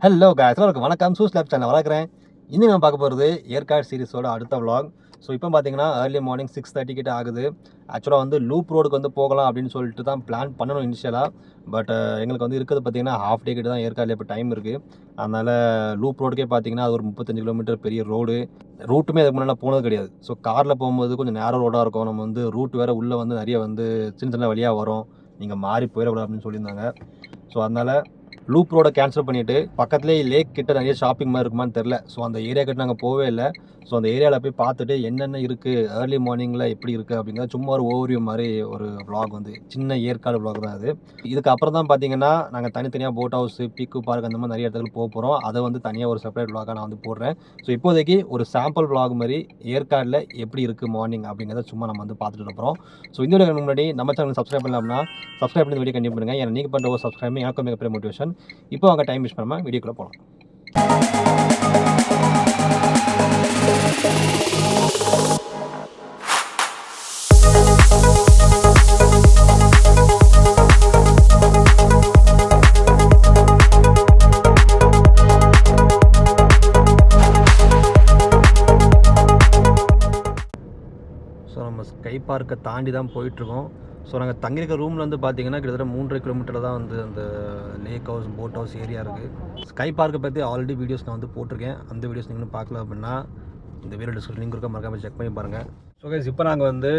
Hello guys, எல்லாருக்கும் வணக்கம். Choose lab channel வளர்க்குறேன். இன்னும் நான் பார்க்க போகிறது ஏற்காடு சீரிஸோட அடுத்த vlog. ஸோ இப்போ பார்த்தீங்கன்னா ஏர்லி மார்னிங் 6:30 கிட்ட ஆகுது. ஆக்சுவலாக வந்து லூப் ரோடுக்கு வந்து போகலாம் அப்படின்னு சொல்லிட்டு தான் பிளான் பண்ணணும் இனிஷியலாக. பட் எங்களுக்கு வந்து இருக்கிறது பார்த்தீங்கன்னா ஹாஃப் டே கிட்ட தான் ஏற்காடில் இப்போ டைம் இருக்குது. அதனால் லூப் ரோடுக்கே பார்த்தீங்கன்னா அது ஒரு 35 கிலோமீட்டர் பெரிய ரோடு. ரூட்டுமே அதுக்கு முன்னாடி போனது கிடையாது. ஸோ காரில் போகும்போது கொஞ்சம் நேரோ ரோடாக இருக்கும். நம்ம வந்து ரூட் வேறு உள்ளே வந்து நிறைய வந்து சின்ன சின்ன வழியாக வரும். நீங்கள் மாறி போயிடக்கூடாது அப்படின்னு சொல்லியிருந்தாங்க. ஸோ அதனால் லூப் ரோடை கேன்சல் பண்ணிவிட்டு பக்கத்துலேயே லேக் கிட்ட நிறைய ஷாப்பிங் மாதிரி இருக்குமான்னு தெரில. ஸோ அந்த ஏரியா கிட்ட நாங்கள் போவே இல்லை. ஸோ அந்த ஏரியாவில் போய் பார்த்துட்டு என்னென்ன இருக்குது, ஏர்லி மார்னிங்கில் எப்படி இருக்குது அப்படிங்கிறது சும்மா ஒரு ஓவர்வியூ மாதிரி ஒரு vlog வந்து சின்ன ஏற்காடு vlog தான் அது. இதுக்கப்புறம் தான் பார்த்தீங்கன்னா நாங்கள் தனித்தனியாக போட் ஹவுஸு, பீக்கு பார்க் அந்த மாதிரி நிறைய இடத்துக்கு போக போகிறோம். அதை வந்து தனியாக ஒரு செப்பரேட் vlog-ஆக நான் வந்து போடுறேன். ஸோ இப்போதைக்கு ஒரு சாம்பிள் vlog மாதிரி ஏற்காடில் எப்படி இருக்குது மார்னிங் அப்படிங்கிறத சும்மா நம்ம வந்து பார்த்துட்டு இருக்கிறோம். ஸோ இந்த வீடியோக்கு முன்னாடி நம்ம சேனல் சப்ஸ்கிரைப் பண்ணலாம்னா சப்ஸ்கிரைப் பண்ணி வீடியோ கண்டிப்பாக பண்ணுங்கள். ஏன்னா நீங்கள் பண்ணுற ஒரு சப்ஸ்கிரைப் எனக்கும் மிகப்பெரிய மோட்டிவேஷன். இப்போ அங்கே டைம் வேஸ்ட் பண்ணாமல் வீடியோக்குள்ளே போகலாம். ஸோ நம்ம ஸ்கை பார்க்கை தாண்டி தான் போயிட்டுருக்கோம். ஸோ நாங்கள் தங்கியிருக்க ரூமில் வந்து பார்த்தீங்கன்னா கிட்டத்தட்ட 3.5 கிலோமீட்டர் தான் வந்து அந்த lake house, boat house area இருக்குது. ஸ்கை பார்க்கை பற்றி ஆல்ரெடி வீடியோஸ் நான் வந்து போட்டிருக்கேன். அந்த வீடியோஸ் நீங்களும் பார்க்கல அப்படின்னா இந்த வீடியோ டிஸ்கிரிப்ஷன் லிங்க் இருக்க மறக்காமல் செக் பண்ணி பாருங்கள். ஸோ கைஸ், இப்போ நாங்கள் வந்து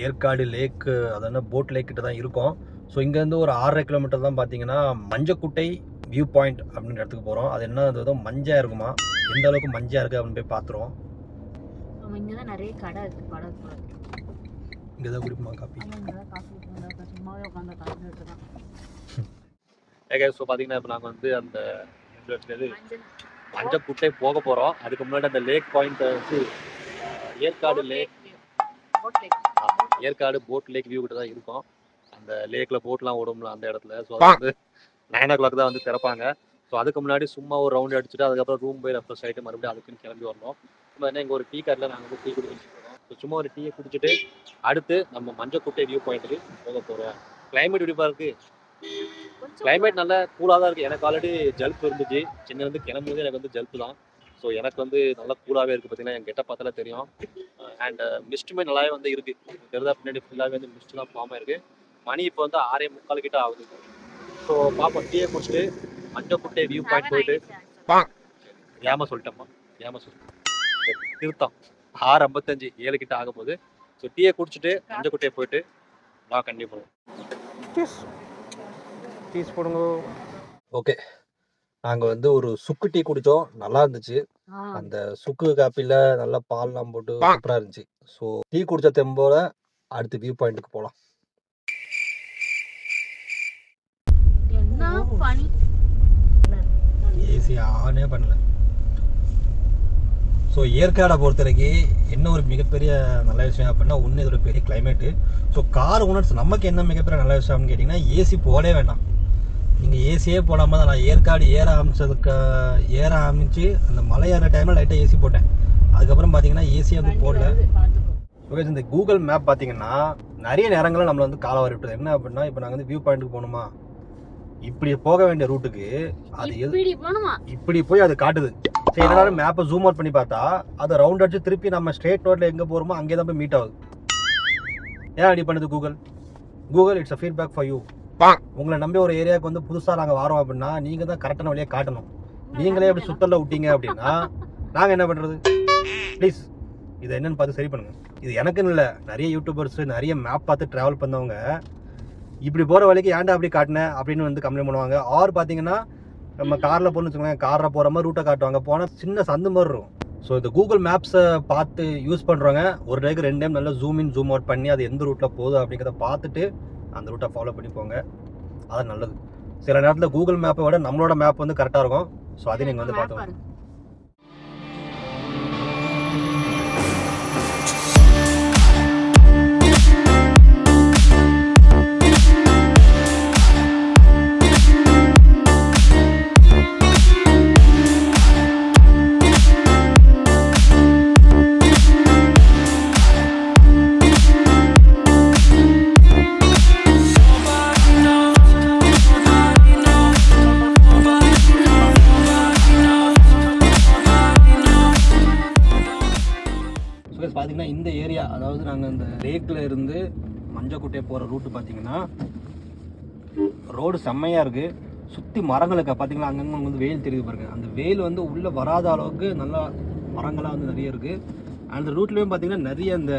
ஏற்காடு லேக்கு, அதாவது போட் லேக் கிட்ட தான் இருக்கோம். ஸோ இங்கேருந்து ஒரு 6.5 கிலோமீட்டர் தான் பார்த்தீங்கன்னா மஞ்சக்குட்டை வியூ பாயிண்ட் அப்படின்ற இடத்துக்கு போகிறோம். அது என்ன அது மஞ்சள் இருக்குமா, எந்த அளவுக்கு மஞ்சள் இருக்குது அப்படின்னு போய் பார்த்துருவோம். இங்கே தான் நிறைய கடை இருக்குது. இங்கே தான் குடிப்போமா காப்பி? சும்மாவே உட்காந்து காசு தான். ஸோ பார்த்தீங்கன்னா இப்போ நாங்கள் வந்து அந்த மஞ்சக்குட்டை போக போகிறோம். அதுக்கு முன்னாடி அந்த லேக் பாயிண்ட் வந்து Yercaud lake, Yercaud boat lake view கிட்ட தான் இருக்கும். அந்த லேக்கில் போட்லாம் ஓடும்ல அந்த இடத்துல. ஸோ அது வந்து 9 o'clock தான் வந்து திறப்பாங்க. ஸோ அதுக்கு முன்னாடி சும்மா ஒரு ரவுண்ட் அடிச்சுட்டு அதுக்கப்புறம் ரூம் போய் ரெஃப்ரெஷ் ஆகிட்டு மறுபடியும் அதுக்குன்னு கிளம்பி வரணும். இப்போ என்ன இங்கே ஒரு டீ கார்டில் நாங்கள் வந்து டீ குடிச்சிட்டு இருக்கோம். ஸோ சும்மா ஒரு டீயை குடிச்சிட்டு அடுத்து நம்ம மஞ்சக்குட்டை வியூ பாயிண்ட்டுக்கு போக போகிறோம். கிளைமேட் எப்படிப்பா இருக்குது? கிளைமேட் நல்லா கூலாக தான் இருக்குது. எனக்கு ஆல்ரெடி ஜல்ப் இருந்துச்சு. சின்ன வந்து கிளம்பும்போது எனக்கு வந்து ஜல்ப்பு தான். ஸோ எனக்கு வந்து நல்லா கூலாகவே இருக்குது. பார்த்தீங்கன்னா என் கெட்ட பார்த்தாலே தெரியும். அண்ட் மிஸ்ட்டுமே நல்லாவே வந்து இருக்குது. தெரிதா பின்னாடி ஃபுல்லாகவே வந்து மிஸ்ட் தான் ஃபார்ம் ஆயிருக்கு. மணி இப்போ வந்து 6:45 கிட்ட ஆகுது. ஸோ பாப்பா டீயை குடிச்சிட்டு மஞ்சக்குட்டை வியூ பாயிண்ட் போயிட்டு ஏமா சொல்லிட்டேம்மா, ஏமா சொல்லிட்டேன் திருத்தம் 6:55 7 கிட்ட ஆக போகுது. ஸோ டீயை குடிச்சிட்டு மஞ்சக்குட்டையை போயிட்டு நான் கண்டிப்பாக டீஸ் போடுங்க. ஓகே, நாங்கள் வந்து ஒரு சுக்கு டீ குடித்தோம், நல்லா இருந்துச்சு. அந்த சுக்கு காப்பியில் நல்லா பால்லாம் போட்டு சூப்பராக இருந்துச்சு. ஸோ டீ குடித்த தெம்போட அடுத்து வியூ பாயிண்ட்டுக்கு போகலாம். ஏசி ஆனே பண்ணல. ஸோ ஏற்காடை பொறுத்த வரைக்கும் என்ன ஒரு மிகப்பெரிய நல்ல விஷயம் அப்படின்னா ஒன்று இதோட பெரிய கிளைமேட்டு. ஸோ கார் ஓனர்ஸ் நமக்கு என்ன மிகப்பெரிய நல்ல விஷயம்னு கேட்டிங்கன்னா ஏசி போடவே வேண்டாம். நீங்கள் ஏசியே போடாமல் தான் நான் ஏற்காடு ஏற ஆரம்பிச்சு அந்த மலை ஏற டைமில் லைட்டாக ஏசி போட்டேன். அதுக்கப்புறம் பார்த்தீங்கன்னா ஏசியை வந்து போடல. ஓகே, இந்த கூகுள் மேப் பார்த்தீங்கன்னா நிறைய நேரங்களில் நம்மளை வந்து காலை வர விட்டுது. என்ன அப்படின்னா இப்போ நாங்கள் வந்து வியூ பாயிண்ட்டுக்கு போகணுமா, இப்படி போக வேண்டிய ரூட்டுக்கு அது இப்படி போய் அது காட்டுது. சரி, என்னடா மேப்பை ஜூம் அவுட் பண்ணி பார்த்தா அதை ரவுண்ட் அடிச்சு திருப்பி நம்ம ஸ்ட்ரெயிட் ரோட்ல எங்கே போகிறோமோ அங்கே தான் போய் மீட் ஆகுது. ஏன் அப்படி பண்ணுது Google? It's a feedback for you. உங்களை நம்பி ஒரு ஏரியாவுக்கு வந்து புதுசாக நாங்கள் வரோம் அப்படின்னா நீங்கள் தான் கரெக்டான வழியாக காட்டணும். நீங்களே அப்படி சுத்தல்ல விட்டீங்க அப்படின்னா நாங்கள் என்ன பண்ணுறது? ப்ளீஸ் இதை என்னன்னு பார்த்து சரி பண்ணுங்கள். இது எனக்குன்னு இல்லை, நிறைய யூடியூபர்ஸ் நிறைய மேப் பார்த்து ட்ராவல் பண்ணவங்க இப்படி போகிற வழிக்கு ஏன்டா அப்படி காட்டினேன் அப்படின்னு வந்து கம்ப்ளைண்ட் பண்ணுவாங்க. ஆர் பார்த்தீங்கன்னா நம்ம காரில் போகணும்னு வச்சுக்கோங்களேன், காரில் போகிற மாதிரி ரூட்டை காட்டுவாங்க, போனால் சின்ன சந்து மாதிரி இருக்கும். ஸோ இந்த கூகுள் மேப்ஸை பார்த்து யூஸ் பண்ணுறவங்க ஒரு டைக்கு 2 டைம் நல்லா ஜூம் இன் ஜூம் அவுட் பண்ணி அது எந்த ரூட்டில் போகுது அப்படிங்கிறத பார்த்துட்டு அந்த ரூட்டை ஃபாலோ பண்ணி போங்க. அது நல்லது. சில நேரத்தில் கூகுள் மேப்பை விட நம்மளோட மேப் வந்து கரெக்டாக இருக்கும். ஸோ அதை நீங்கள் வந்து பார்த்துக்கோங்க. இந்த ஏரியா, அதாவது நாங்கள் இந்த லேக்கில் இருந்து மஞ்சக்குட்டை போகிற ரூட்டு பார்த்தீங்கன்னா ரோடு செம்மையாக இருக்குது. சுற்றி மரங்களுக்கு பார்த்தீங்கன்னா அங்கங்கே வந்து வெயில் தெரியுது பாருங்க. அந்த வெயில் வந்து உள்ளே வராத அளவுக்கு நல்லா மரங்களாக வந்து நிறைய இருக்குது. அந்த ரூட்லேயும் பார்த்தீங்கன்னா நிறைய இந்த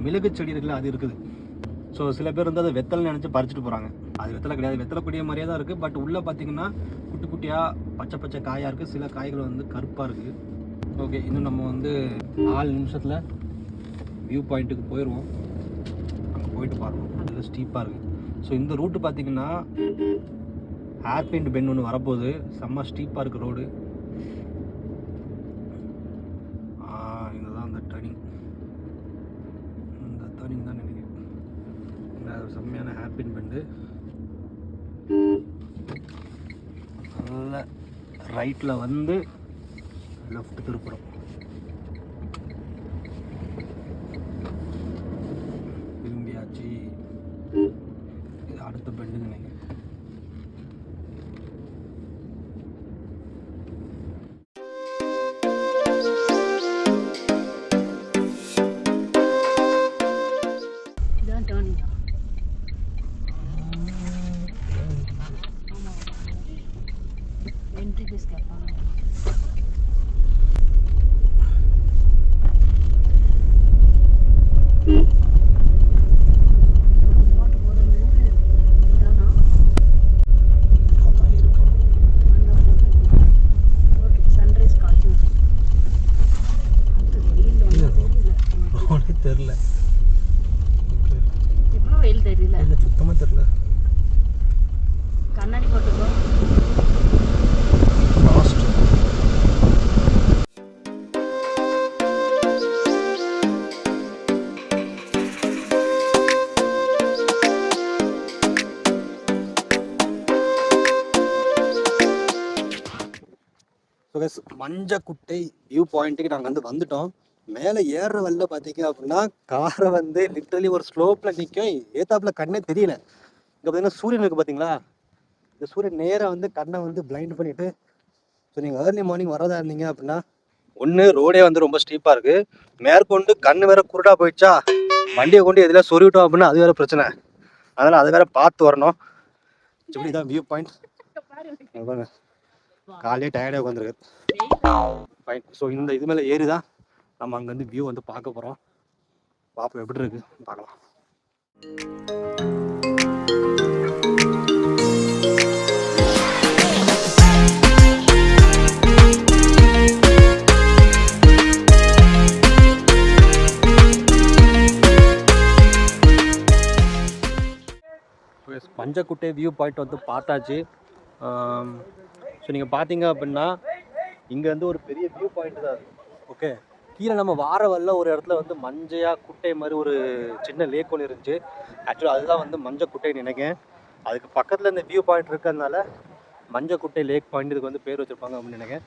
மிளகு செடி இருக்குல்ல, அது இருக்குது. ஸோ சில பேர் வந்து அதை வெத்தலை நினச்சி பறிச்சுட்டு போகிறாங்க. அது வெத்தலை கிடையாது, வெத்தலை கொடிய மாதிரியே தான் இருக்குது. பட் உள்ளே பார்த்தீங்கன்னா குட்டி குட்டியாக பச்சை பச்சை காயாக இருக்குது. சில காய்கள் வந்து கருப்பாக இருக்குது. ஓகே, இன்னும் நம்ம வந்து 4 நிமிஷத்தில் வியூ பாயிண்ட்டுக்கு போயிடுவோம். அங்கே போயிட்டு பார்க்கணும். அதில் ஸ்டீப்பாக இருக்குது. ஸோ இந்த ரூட்டு பார்த்தீங்கன்னா ஹேர்பின் பென் ஒன்று வரப்போகுது. செம்ம ஸ்டீப்பாக இருக்குது ரோடு. இதுதான் அந்த டர்னிங். இந்த டர்னிங் தான் நினைக்கிறேன். செம்மையான ஹேர்பின் பெண்டு. நல்ல ரைட்டில் வந்து லெஃப்ட் திருப்புறோம். திரும்பியாச்சு. இது அடுத்த பெண்டு நினைக்கிறேன். இதான் டர்னிங். என்ட்ரி ஃபீஸ் கேட்பாங்க. தெரியல, எவ்வளோ வெயில் தெரியல, சுத்தமாக தெரியல. கண்ணாடி போட்டுக்கோ. மஞ்சக்குட்டை வியூ பாயிண்ட்டுக்கு நாங்கள் வந்து வந்துட்டோம். மேலே ஏறுற வழில பார்த்தீங்க அப்படின்னா காரை வந்து லிட்ரலி ஒரு ஸ்லோப்பில் நிற்கும். ஏத்தாப்புல கண்ணே தெரியல. இங்கே பார்த்தீங்கன்னா சூரியன் இருக்குது பார்த்தீங்களா? இந்த சூரியன் நேராக வந்து கண்ணை வந்து பிளைண்ட் பண்ணிவிட்டு, ஸோ நீங்கள் ஏர்லி மார்னிங் வரதா இருந்தீங்க அப்படின்னா ஒன்று ரோடே வந்து ரொம்ப ஸ்டீப்பாக இருக்குது. மேற்கொண்டு கண் வேறு குருடாக போயிடுச்சா, வண்டியை கொண்டு எதில் சொருவிட்டோம் அப்படின்னா அது வேறு பிரச்சனை. அதனால் அது வேறு பார்த்து வரணும். இப்படி தான் வியூ பாயிண்ட். பாருங்க, காலையே டயர்டாக உட்காந்துருக்கு. ஃபைன். ஸோ இந்த இது மேலே ஏறி தான் நம்ம அங்கேருந்து வியூ வந்து பார்க்க போகிறோம். பார்ப்போம் எப்படி இருக்குது பார்க்கலாம். பஞ்சக்குட்டை வியூ பாயிண்ட் வந்து பார்த்தாச்சு. ஸோ நீங்கள் பார்த்தீங்க அப்படின்னா இங்கே வந்து ஒரு பெரிய வியூ பாயிண்ட் தான் இருக்குது. ஓகே, கீழே நம்ம வார வரல ஒரு இடத்துல வந்து மஞ்சையாக குட்டை மாதிரி ஒரு சின்ன லேக் ஒன்று இருந்துச்சு. ஆக்சுவலாக அதுதான் வந்து மஞ்சக்குட்டைன்னு நினைக்கிறேன். அதுக்கு பக்கத்தில் இந்த வியூ பாயிண்ட் இருக்கிறதுனால மஞ்சக்குட்டை லேக் பாயிண்ட் இதுக்கு வந்து பேர் வச்சுருப்பாங்க அப்படின்னு நினைக்கிறேன்.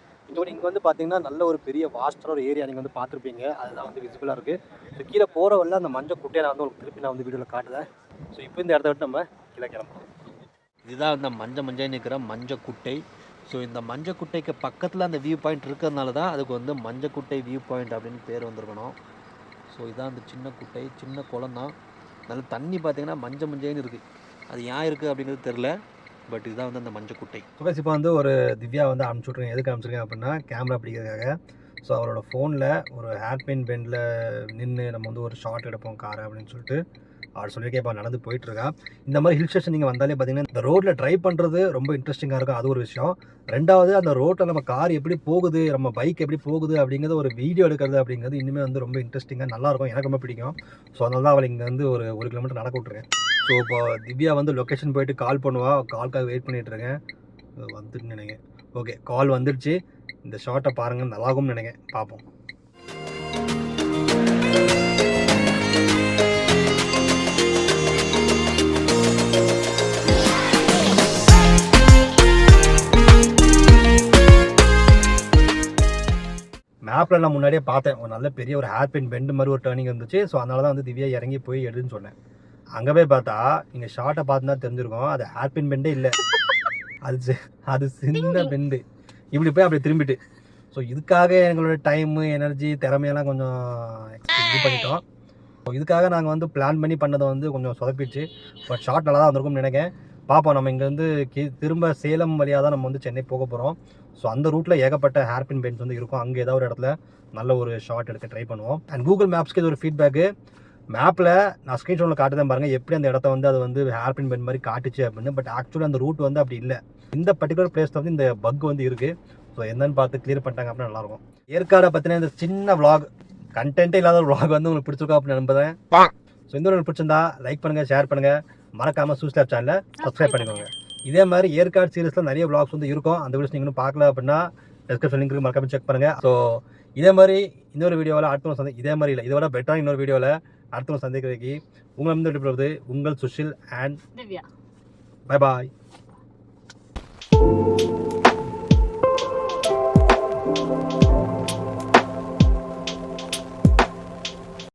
இங்கே வந்து பார்த்தீங்கன்னா நல்ல ஒரு பெரிய வாஸ்டான ஒரு ஏரியா நீங்கள் வந்து பார்த்துருப்பீங்க. அதுதான் வந்து விசிபிளாக இருக்குது. ஸோ கீழே போகிற வரல அந்த மஞ்சக்குட்டையை நான் வந்து உங்களுக்கு திருப்பி நான் வந்து வீடியோவில் காட்டுறேன். ஸோ இப்போ இந்த இடத்த விட்டு நம்ம கீழே கிளம்புறோம். இதுதான் அந்த மஞ்சள் நிற்கிற மஞ்சக்குட்டை. ஸோ இந்த மஞ்சக்குட்டைக்கு பக்கத்தில் அந்த வியூ பாயிண்ட் இருக்கிறதுனால தான் அதுக்கு வந்து மஞ்சக்குட்டை வியூ பாயிண்ட் அப்படின்னு பேர் வந்திருக்கணும். ஸோ இதான் அந்த சின்ன குட்டை, சின்ன குளம் தான். நல்ல தண்ணி பார்த்தீங்கன்னா மஞ்சள்னு இருக்குது. அது ஏன் இருக்குது அப்படிங்கிறது தெரில. பட் இதுதான் வந்து அந்த மஞ்சக்குட்டை. சுபேஷ் இப்போ வந்து ஒரு திவ்யா வந்து அனுப்பிச்சுட்ருக்கேன். எதுக்கு அனுப்பிச்சிருக்கேன் அப்படின்னா கேமரா பிடிக்கிறதுக்காக. ஸோ அவரோட ஃபோனில் ஒரு ஹேர்பின் பெண்டில் நின்று நம்ம வந்து ஒரு ஷார்ட் எடுப்போம் காரை அப்படின்னு சொல்லிட்டு அவர் சொல்லியிருக்கே இப்போ நடந்து போயிட்டுருக்கா. இந்த மாதிரி ஹில் ஸ்டேஷன் நீங்கள் வந்தாலே பார்த்தீங்கன்னா இந்த ரோட்டில் ட்ரைவ் பண்ணுறது ரொம்ப இன்ட்ரெஸ்டிங்காக இருக்கும். அது ஒரு விஷயம். ரெண்டாவது அந்த ரோட்டில் நம்ம கார் எப்படி போகுது, நம்ம பைக் எப்படி போகுது அப்படிங்கிறது ஒரு வீடியோ எடுக்கிறது அப்படிங்கிறது இன்னுமே வந்து ரொம்ப இன்ட்ரெஸ்டிங்காக நல்லாயிருக்கும். எனக்கு ரொம்ப பிடிக்கும். ஸோ அதனால தான் அவளை இங்கே வந்து ஒரு 1 கிலோமீட்டர் நடக்க விட்ருக்கேன். ஸோ இப்போ திவ்யா வந்து லொக்கேஷன் போயிட்டு கால் பண்ணுவா. கால்க்காக வெயிட் பண்ணிகிட்ருக்கேன். வந்துட்டு நினைக்கிறேன். ஓகே, கால் வந்துடுச்சு. இந்த ஷார்ட்டை பாருங்கள், நல்லாகும்னு நினைக்கிறேன். பார்ப்போம். மேப்பில் நான் முன்னாடியே பார்த்தேன். ஒரு நல்ல பெரிய ஒரு ஹேர்பின் பெண்டு மாதிரி ஒரு டர்னிங் இருந்துச்சு. ஸோ அதனால தான் வந்து திவ்யா இறங்கி போய் எடுன்னு சொன்னேன். அங்கே போய் பார்த்தா நீங்கள் ஷார்ட்டை பார்த்து தான் தெரிஞ்சிருக்கோம், அது ஹேர்பின் பெண்டே இல்லை. அது சின்ன பெண்டு. இப்படி போய் அப்படி திரும்பிட்டு. ஸோ இதுக்காக எங்களோட டைமு எனர்ஜி திறமையெல்லாம் கொஞ்சம் இது பண்ணிட்டோம். ஸோ இதுக்காக நாங்கள் வந்து பிளான் பண்ணி பண்ணதை வந்து கொஞ்சம் சொதப்பிடுச்சு. பட் ஷார்ட் நல்லா தான் வந்திருக்கும்னு நினைக்கிறேன். பார்ப்போம். நம்ம இங்கேருந்து திரும்ப சேலம் வழியாக தான் நம்ம வந்து சென்னை போக போகிறோம். ஸோ அந்த ரூட்டில் ஏகப்பட்ட ஹேர்பின் பென்ஸ் வந்து இருக்கும். அங்கே ஏதாவது ஒரு இடத்துல நல்ல ஒரு ஷார்ட் எடுக்க ட்ரை பண்ணுவோம். அண்ட் கூகுள் மேப்ஸ்க்கு இது ஒரு ஃபீட்பேக்கு. மேப்பில் நான் ஸ்க்ரீன்ஷாட்டில் காட்டுதான் பாருங்கள் எப்படி அந்த இடத்த வந்து அது வந்து ஹேர்பின் பென் மாதிரி காட்டுச்சு அப்படின்னு. பட் ஆக்சுவலி அந்த ரூட் வந்து அப்படி இல்லை. இந்த பர்டிகுலர் பிளேஸில் வந்து இந்த பக் வந்து இருக்குது. ஸோ என்னன்னு பார்த்து கிளியர் பண்ணிட்டாங்க அப்படின்னா நல்லாயிருக்கும். ஏற்காடை பற்றின இந்த சின்ன vlog, கண்டென்ட்டே இல்லாத ஒரு vlog வந்து உங்களுக்கு பிடிச்சிருக்கோம் அப்படின்னு நம்புறேன். ஸோ இந்த ஒரு பிடிச்சிருந்தா லைக் பண்ணுங்கள், ஷேர் பண்ணுங்கள், மறக்காமல் சூஸ்லாப் சேனலை சப்ஸ்கிரைப் பண்ணிக்கோங்க. இதே மாதிரி ஏற்காடு சீரிஸில் நிறைய vlogs வந்து இருக்கும். அந்த வீடியோஸ் நீங்கள் இன்னும் பார்க்கல அப்படின்னா டிஸ்கிரிப்ஷன் லிங்க் மறக்காமல் செக் பண்ணுங்கள். ஸோ இதே மாதிரி இன்னொரு வீடியோவில் அடுத்த இதே மாதிரி இல்லை, இதோட பெட்டராக இன்னொரு வீடியோவில் அடுத்த சந்திக்கிறதுக்கு உங்களை வந்து விட்டுப்படுவது உங்கள் Sushil and Divya. Bye bye.